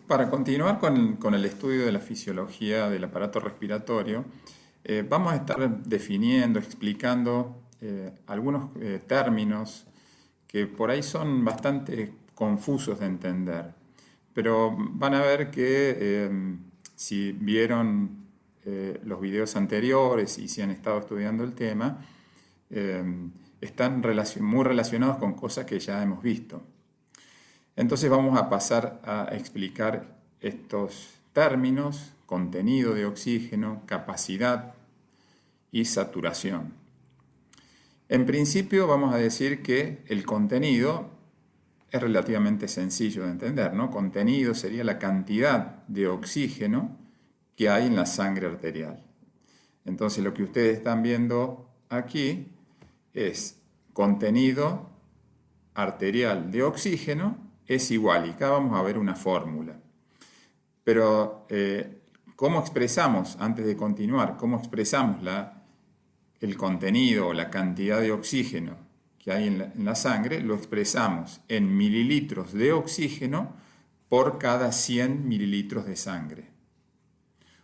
Para continuar con el estudio de la fisiología del aparato respiratorio, vamos a estar definiendo, explicando algunos términos que por ahí son bastante confusos de entender, pero van a ver que si vieron los videos anteriores y si han estado estudiando el tema, están muy relacionados con cosas que ya hemos visto. Entonces vamos a pasar a explicar estos términos: contenido de oxígeno, capacidad y saturación. En principio vamos a decir que el contenido es relativamente sencillo de entender, ¿no? Contenido sería la cantidad de oxígeno que hay en la sangre arterial. Entonces lo que ustedes están viendo aquí es contenido arterial de oxígeno es igual, y acá vamos a ver una fórmula. Pero, ¿cómo expresamos, antes de continuar, cómo expresamos el contenido o la cantidad de oxígeno que hay en la sangre? Lo expresamos en mililitros de oxígeno por cada 100 mililitros de sangre.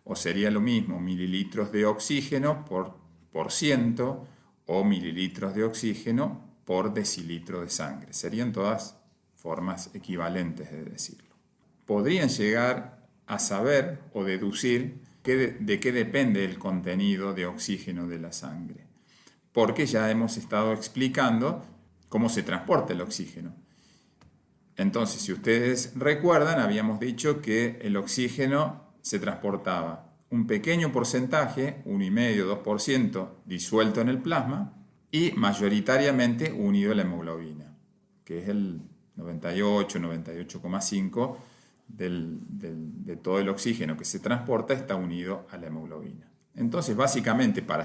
O sería lo mismo, mililitros de oxígeno por ciento o mililitros de oxígeno por decilitro de sangre. Serían todas formas equivalentes de decirlo. Podrían llegar a saber o deducir de qué depende el contenido de oxígeno de la sangre, porque ya hemos estado explicando cómo se transporta el oxígeno. Entonces, si ustedes recuerdan, habíamos dicho que el oxígeno se transportaba un pequeño porcentaje, 1,5-2%, disuelto en el plasma, y mayoritariamente unido a la hemoglobina, que es el 98,5% de todo el oxígeno que se transporta está unido a la hemoglobina. Entonces, básicamente, para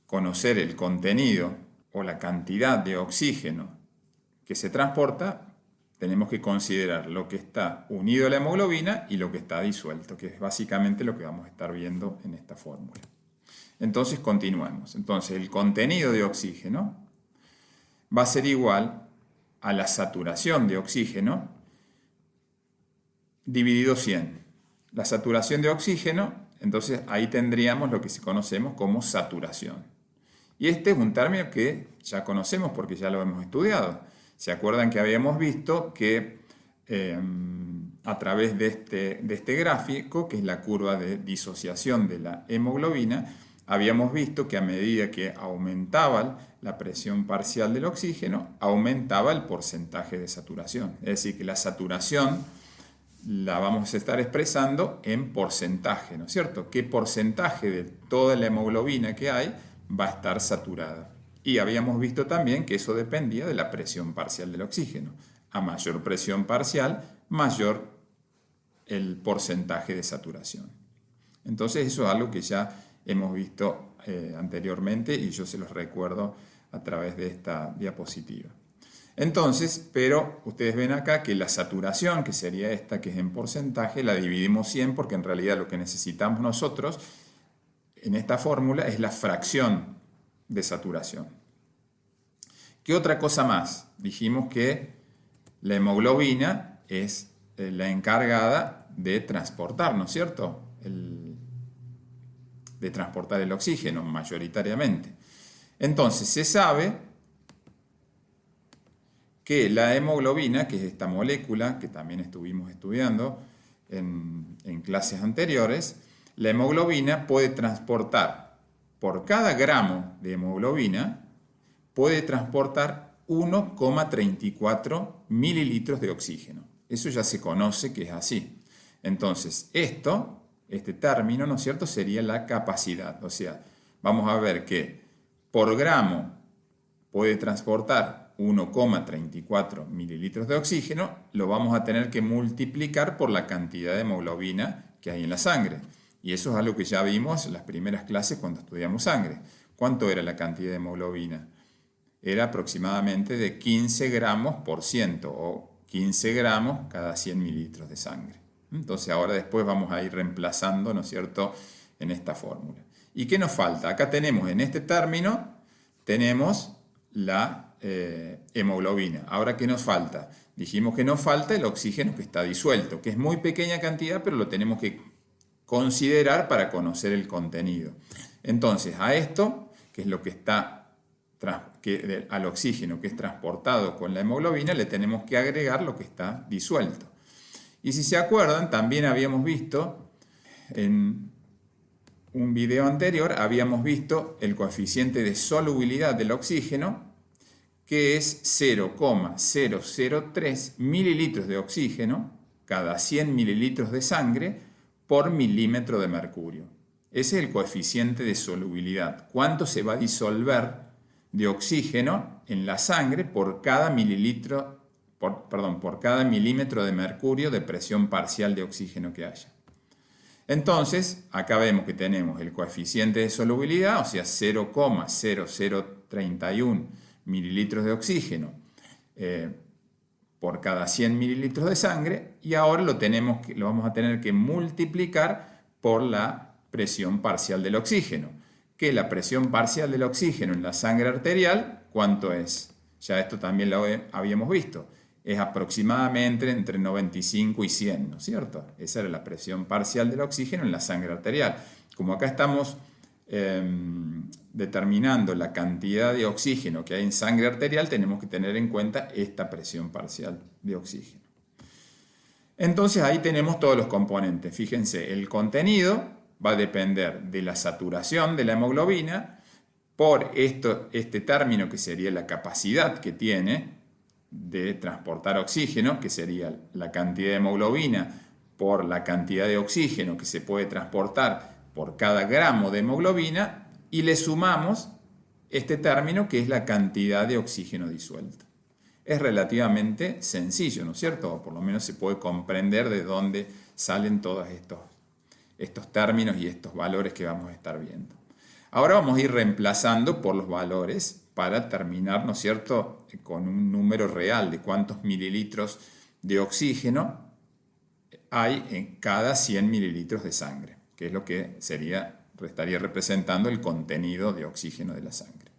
conocer el contenido o la cantidad de oxígeno que se transporta, tenemos que considerar lo que está unido a la hemoglobina y lo que está disuelto, que es básicamente lo que vamos a estar viendo en esta fórmula. Entonces, continuemos. Entonces, el contenido de oxígeno va a ser igual a la saturación de oxígeno dividido 100. La saturación de oxígeno, entonces ahí tendríamos lo que conocemos como saturación. Y este es un término que ya conocemos porque ya lo hemos estudiado. ¿Se acuerdan que habíamos visto que a través de este gráfico, que es la curva de disociación de la hemoglobina, habíamos visto que a medida que aumentaba la presión parcial del oxígeno, aumentaba el porcentaje de saturación. Es decir, que la saturación la vamos a estar expresando en porcentaje, ¿no es cierto? ¿Qué porcentaje de toda la hemoglobina que hay va a estar saturada? Y habíamos visto también que eso dependía de la presión parcial del oxígeno. A mayor presión parcial, mayor el porcentaje de saturación. Entonces eso es algo que ya hemos visto anteriormente y yo se los recuerdo a través de esta diapositiva. Entonces, pero ustedes ven acá que la saturación, que sería esta, que es en porcentaje, la dividimos 100 porque en realidad lo que necesitamos nosotros en esta fórmula es la fracción de saturación. ¿Qué otra cosa más? Dijimos que la hemoglobina es la encargada de transportar, ¿no es cierto? De transportar el oxígeno mayoritariamente. Entonces se sabe que la hemoglobina, que es esta molécula que también estuvimos estudiando en clases anteriores, la hemoglobina puede transportar, por cada gramo de hemoglobina, puede transportar 1,34 mililitros de oxígeno. Eso ya se conoce que es así. Entonces, este término, ¿no es cierto?, sería la capacidad. O sea, vamos a ver que por gramo puede transportar 1,34 mililitros de oxígeno, lo vamos a tener que multiplicar por la cantidad de hemoglobina que hay en la sangre. Y eso es algo que ya vimos en las primeras clases cuando estudiamos sangre. ¿Cuánto era la cantidad de hemoglobina? Era aproximadamente de 15 gramos por ciento, o 15 gramos cada 100 mililitros de sangre. Entonces ahora después vamos a ir reemplazando, ¿no es cierto?, en esta fórmula. ¿Y qué nos falta? Acá tenemos, en este término, tenemos la hemoglobina. Ahora, ¿qué nos falta? Dijimos que nos falta el oxígeno que está disuelto, que es muy pequeña cantidad, pero lo tenemos que considerar para conocer el contenido. Entonces, a esto, que es lo que está al oxígeno que es transportado con la hemoglobina, le tenemos que agregar lo que está disuelto. Y si se acuerdan, también habíamos visto en un video anterior, habíamos visto el coeficiente de solubilidad del oxígeno, que es 0,003 mililitros de oxígeno cada 100 mililitros de sangre por milímetro de mercurio. Ese es el coeficiente de solubilidad. ¿Cuánto se va a disolver de oxígeno en la sangre por cada por cada milímetro de mercurio de presión parcial de oxígeno que haya? Entonces, acá vemos que tenemos el coeficiente de solubilidad, o sea, 0,0031 mililitros de oxígeno por cada 100 mililitros de sangre, y ahora lo vamos a tener que multiplicar por la presión parcial del oxígeno. Que la presión parcial del oxígeno en la sangre arterial, ¿cuánto es? Ya esto también lo habíamos visto. Es aproximadamente entre 95 y 100, ¿no es cierto? Esa era la presión parcial del oxígeno en la sangre arterial. Como acá estamos determinando la cantidad de oxígeno que hay en sangre arterial, tenemos que tener en cuenta esta presión parcial de oxígeno. Entonces ahí tenemos todos los componentes. Fíjense, el contenido va a depender de la saturación de la hemoglobina por este término que sería la capacidad que tiene de transportar oxígeno, que sería la cantidad de hemoglobina por la cantidad de oxígeno que se puede transportar por cada gramo de hemoglobina, y le sumamos este término que es la cantidad de oxígeno disuelto. Es relativamente sencillo, ¿no es cierto? O por lo menos se puede comprender de dónde salen todos estos términos y estos valores que vamos a estar viendo. Ahora vamos a ir reemplazando por los valores para terminar, ¿no es cierto?, con un número real de cuántos mililitros de oxígeno hay en cada 100 mililitros de sangre, que es lo que estaría representando el contenido de oxígeno de la sangre.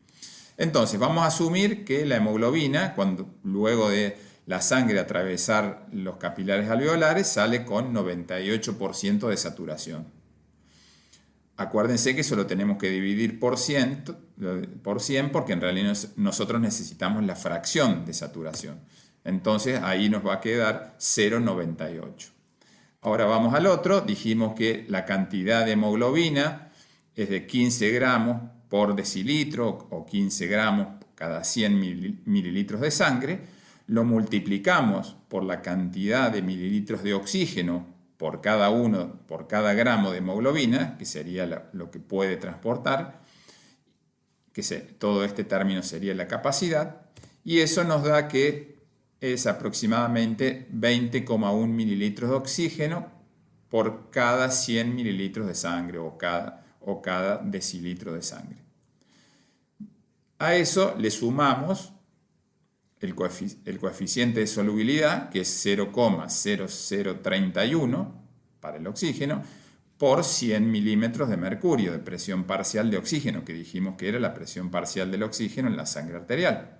Entonces, vamos a asumir que la hemoglobina, luego de la sangre atravesar los capilares alveolares, sale con 98% de saturación. Acuérdense que eso lo tenemos que dividir por 100 porque en realidad nosotros necesitamos la fracción de saturación. Entonces ahí nos va a quedar 0,98. Ahora vamos al otro. Dijimos que la cantidad de hemoglobina es de 15 gramos por decilitro o 15 gramos cada 100 mililitros de sangre. Lo multiplicamos por la cantidad de mililitros de oxígeno por cada gramo de hemoglobina, que sería lo que puede transportar, todo este término sería la capacidad, y eso nos da que es aproximadamente 20,1 mililitros de oxígeno por cada 100 mililitros de sangre o cada decilitro de sangre. A eso le sumamos el coeficiente de solubilidad, que es 0,0031 para el oxígeno, por 100 milímetros de mercurio de presión parcial de oxígeno, que dijimos que era la presión parcial del oxígeno en la sangre arterial.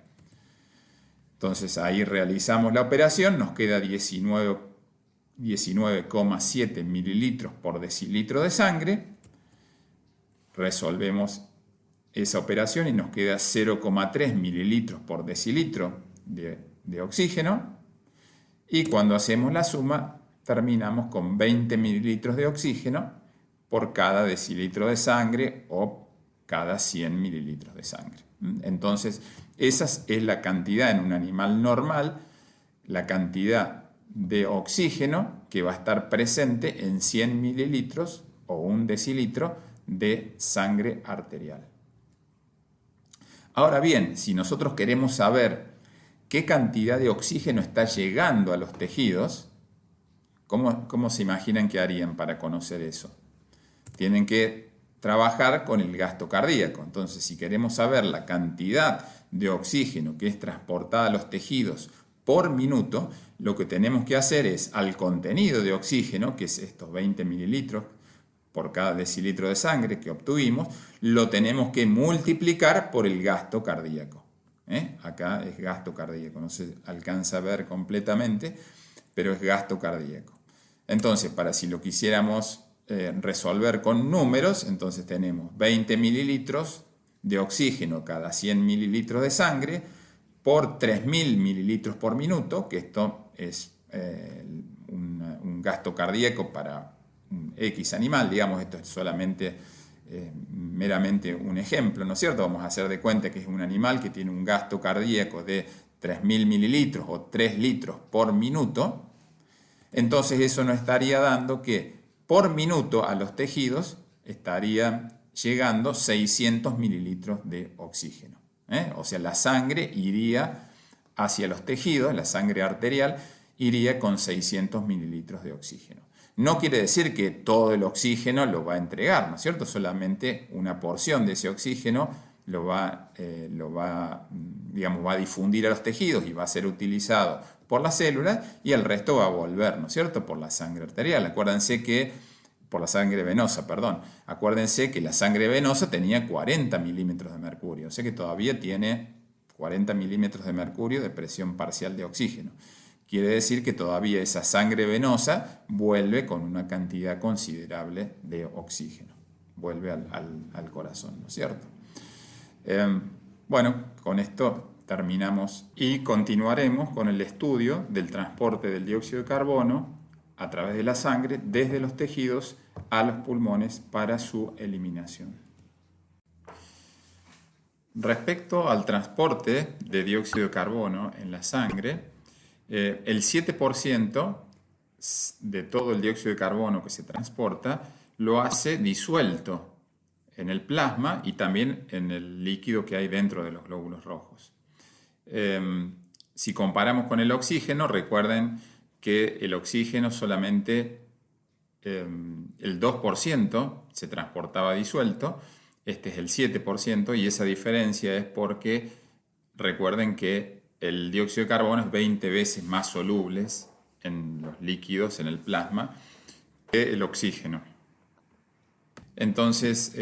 Entonces ahí realizamos la operación, nos queda 19,7 mililitros por decilitro de sangre. Resolvemos esa operación y nos queda 0,3 mililitros por decilitro de oxígeno, y cuando hacemos la suma terminamos con 20 mililitros de oxígeno por cada decilitro de sangre o cada 100 mililitros de sangre. Entonces esa es la cantidad en un animal normal, la cantidad de oxígeno que va a estar presente en 100 mililitros o un decilitro de sangre arterial. Ahora bien, si nosotros queremos saber qué cantidad de oxígeno está llegando a los tejidos, ¿cómo se imaginan que harían para conocer eso? Tienen que trabajar con el gasto cardíaco. Entonces, si queremos saber la cantidad de oxígeno que es transportada a los tejidos por minuto, lo que tenemos que hacer es al contenido de oxígeno, que es estos 20 mililitros por cada decilitro de sangre que obtuvimos, lo tenemos que multiplicar por el gasto cardíaco. Acá es gasto cardíaco, no se alcanza a ver completamente, pero es gasto cardíaco. Entonces, para si lo quisiéramos resolver con números, entonces tenemos 20 mililitros de oxígeno cada 100 mililitros de sangre por 3.000 mililitros por minuto, que esto es un gasto cardíaco para un X animal, digamos, esto es solamente meramente un ejemplo, ¿no es cierto? Vamos a hacer de cuenta que es un animal que tiene un gasto cardíaco de 3.000 mililitros o 3 litros por minuto. Entonces eso nos estaría dando que por minuto a los tejidos estaría llegando 600 mililitros de oxígeno. O sea, la sangre iría hacia los tejidos, la sangre arterial iría con 600 mililitros de oxígeno. No quiere decir que todo el oxígeno lo va a entregar, ¿no es cierto? Solamente una porción de ese oxígeno va a difundir a los tejidos y va a ser utilizado por las células y el resto va a volver, ¿no es cierto?, por la sangre arterial. Acuérdense que, por la sangre venosa, perdón. Acuérdense que la sangre venosa tenía 40 milímetros de mercurio, o sea que todavía tiene 40 milímetros de mercurio de presión parcial de oxígeno. Quiere decir que todavía esa sangre venosa vuelve con una cantidad considerable de oxígeno. Vuelve al corazón, ¿no es cierto? Bueno, con esto terminamos y continuaremos con el estudio del transporte del dióxido de carbono a través de la sangre desde los tejidos a los pulmones para su eliminación. Respecto al transporte de dióxido de carbono en la sangre, el 7% de todo el dióxido de carbono que se transporta lo hace disuelto en el plasma y también en el líquido que hay dentro de los glóbulos rojos. Si comparamos con el oxígeno, recuerden que el oxígeno solamente el 2% se transportaba disuelto, este es el 7% y esa diferencia es porque recuerden que el dióxido de carbono es 20 veces más soluble en los líquidos, en el plasma, que el oxígeno. Entonces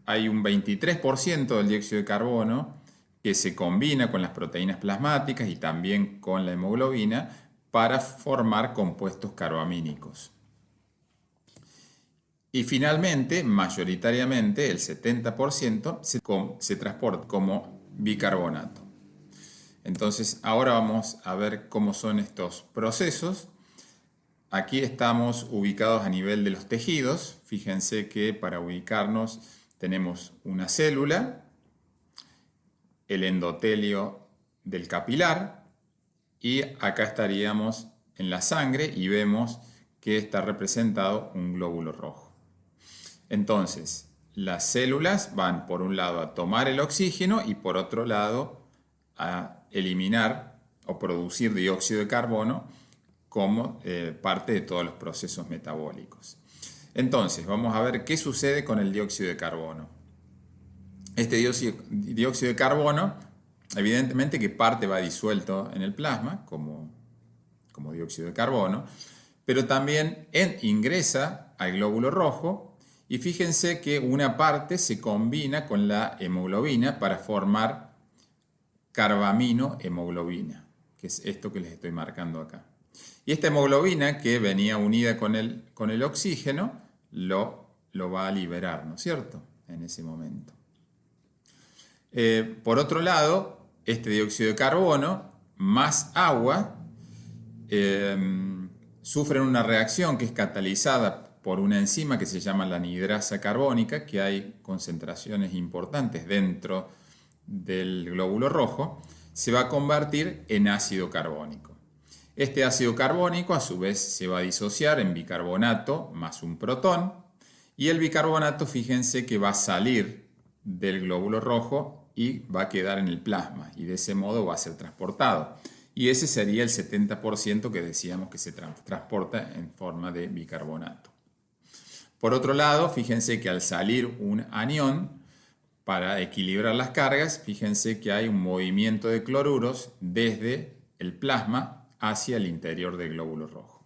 hay un 23% del dióxido de carbono que se combina con las proteínas plasmáticas y también con la hemoglobina para formar compuestos carbamínicos. Y finalmente, mayoritariamente, el 70% se transporta como bicarbonato. Entonces, ahora vamos a ver cómo son estos procesos. Aquí estamos ubicados a nivel de los tejidos. Fíjense que para ubicarnos tenemos una célula, el endotelio del capilar y acá estaríamos en la sangre y vemos que está representado un glóbulo rojo. Entonces, las células van por un lado a tomar el oxígeno y por otro lado a eliminar o producir dióxido de carbono como parte de todos los procesos metabólicos. Entonces, vamos a ver qué sucede con el dióxido de carbono. Este dióxido de carbono, evidentemente que parte va disuelto en el plasma como dióxido de carbono, pero también ingresa al glóbulo rojo y fíjense que una parte se combina con la hemoglobina para formar carbaminohemoglobina, que es esto que les estoy marcando acá. Y esta hemoglobina que venía unida con el oxígeno lo va a liberar, ¿no es cierto?, en ese momento. Por otro lado, este dióxido de carbono más agua sufren una reacción que es catalizada por una enzima que se llama la anidrasa carbónica, que hay concentraciones importantes dentro del glóbulo rojo, se va a convertir en ácido carbónico. Este ácido carbónico a su vez se va a disociar en bicarbonato más un protón y el bicarbonato, fíjense que va a salir del glóbulo rojo y va a quedar en el plasma y de ese modo va a ser transportado. Y ese sería el 70% que decíamos que se transporta en forma de bicarbonato. Por otro lado, fíjense que al salir un anión, para equilibrar las cargas, fíjense que hay un movimiento de cloruros desde el plasma hacia el interior del glóbulo rojo.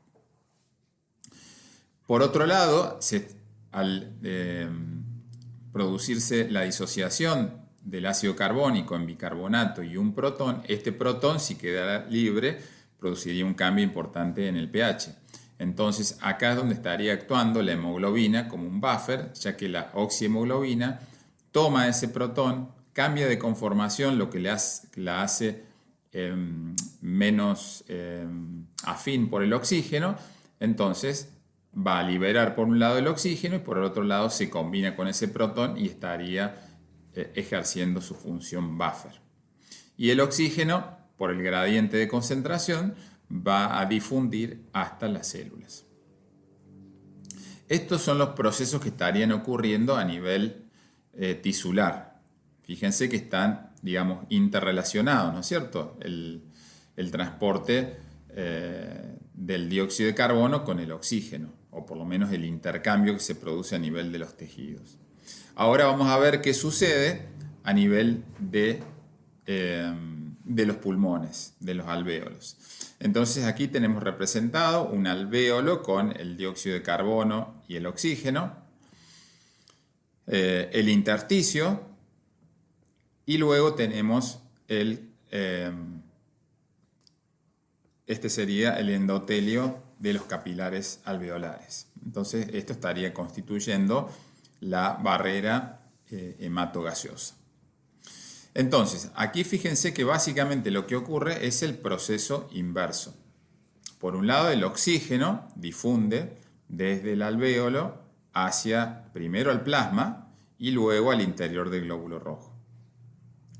Por otro lado, al producirse la disociación del ácido carbónico en bicarbonato y un protón, este protón, si quedara libre, produciría un cambio importante en el pH. Entonces acá es donde estaría actuando la hemoglobina como un buffer, ya que la oxihemoglobina toma ese protón, cambia de conformación, lo que la hace menos afín por el oxígeno. Entonces va a liberar por un lado el oxígeno y por el otro lado se combina con ese protón y estaría ejerciendo su función buffer. Y el oxígeno, por el gradiente de concentración, va a difundir hasta las células. Estos son los procesos que estarían ocurriendo a nivel tisular. Fíjense que están, digamos, interrelacionados, ¿no es cierto? El transporte del dióxido de carbono con el oxígeno, o por lo menos el intercambio que se produce a nivel de los tejidos. Ahora vamos a ver qué sucede a nivel de los pulmones, de los alvéolos. Entonces aquí tenemos representado un alvéolo con el dióxido de carbono y el oxígeno, el intersticio, y luego tenemos este sería el endotelio de los capilares alveolares. Entonces esto estaría constituyendo la barrera hematogaseosa. Entonces, aquí fíjense que básicamente lo que ocurre es el proceso inverso. Por un lado, el oxígeno difunde desde el alvéolo hacia primero al plasma y luego al interior del glóbulo rojo.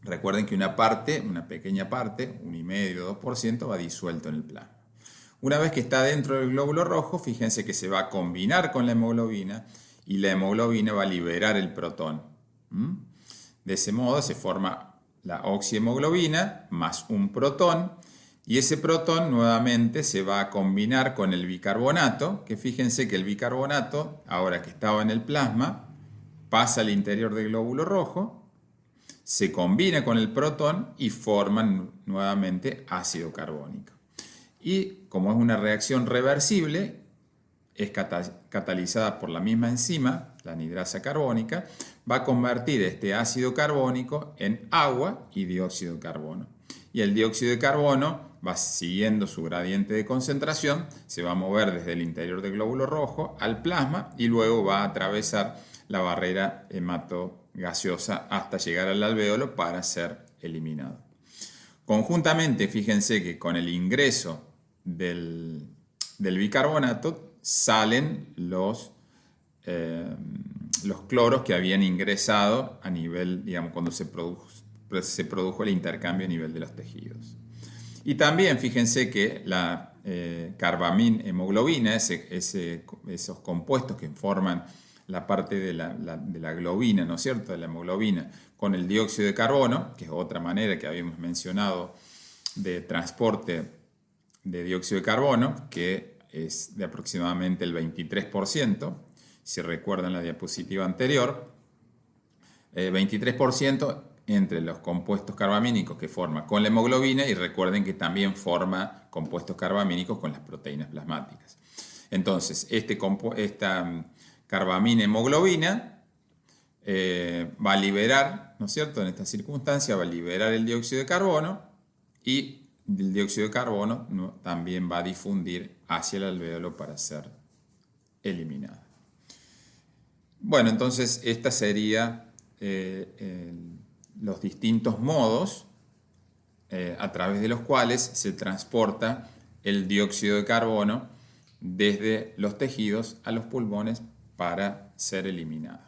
Recuerden que una pequeña parte, 1,5-2%, va disuelto en el plasma. Una vez que está dentro del glóbulo rojo, fíjense que se va a combinar con la hemoglobina y la hemoglobina va a liberar el protón. De ese modo se forma la oxihemoglobina más un protón y ese protón nuevamente se va a combinar con el bicarbonato, que fíjense que el bicarbonato, ahora que estaba en el plasma, pasa al interior del glóbulo rojo, se combina con el protón y forman nuevamente ácido carbónico. Y como es una reacción reversible, es catalizada por la misma enzima, la anidrasa carbónica, va a convertir este ácido carbónico en agua y dióxido de carbono. Y el dióxido de carbono va siguiendo su gradiente de concentración, se va a mover desde el interior del glóbulo rojo al plasma y luego va a atravesar la barrera hematogaseosa hasta llegar al alvéolo para ser eliminado. Conjuntamente, fíjense que con el ingreso del bicarbonato salen los cloros que habían ingresado a nivel, digamos, cuando se produjo el intercambio a nivel de los tejidos. Y también fíjense que la carbamina-hemoglobina, esos compuestos que forman la parte de la globina, ¿no es cierto?, de la hemoglobina, con el dióxido de carbono, que es otra manera que habíamos mencionado de transporte de dióxido de carbono, que es de aproximadamente el 23%, si recuerdan la diapositiva anterior, 23% entre los compuestos carbamínicos que forma con la hemoglobina y recuerden que también forma compuestos carbamínicos con las proteínas plasmáticas. Entonces, esta carbamina hemoglobina va a liberar, ¿no es cierto?, en esta circunstancia va a liberar el dióxido de carbono y el dióxido de carbono también va a difundir hacia el alvéolo para ser eliminado. Bueno, entonces esta sería los distintos modos a través de los cuales se transporta el dióxido de carbono desde los tejidos a los pulmones para ser eliminado.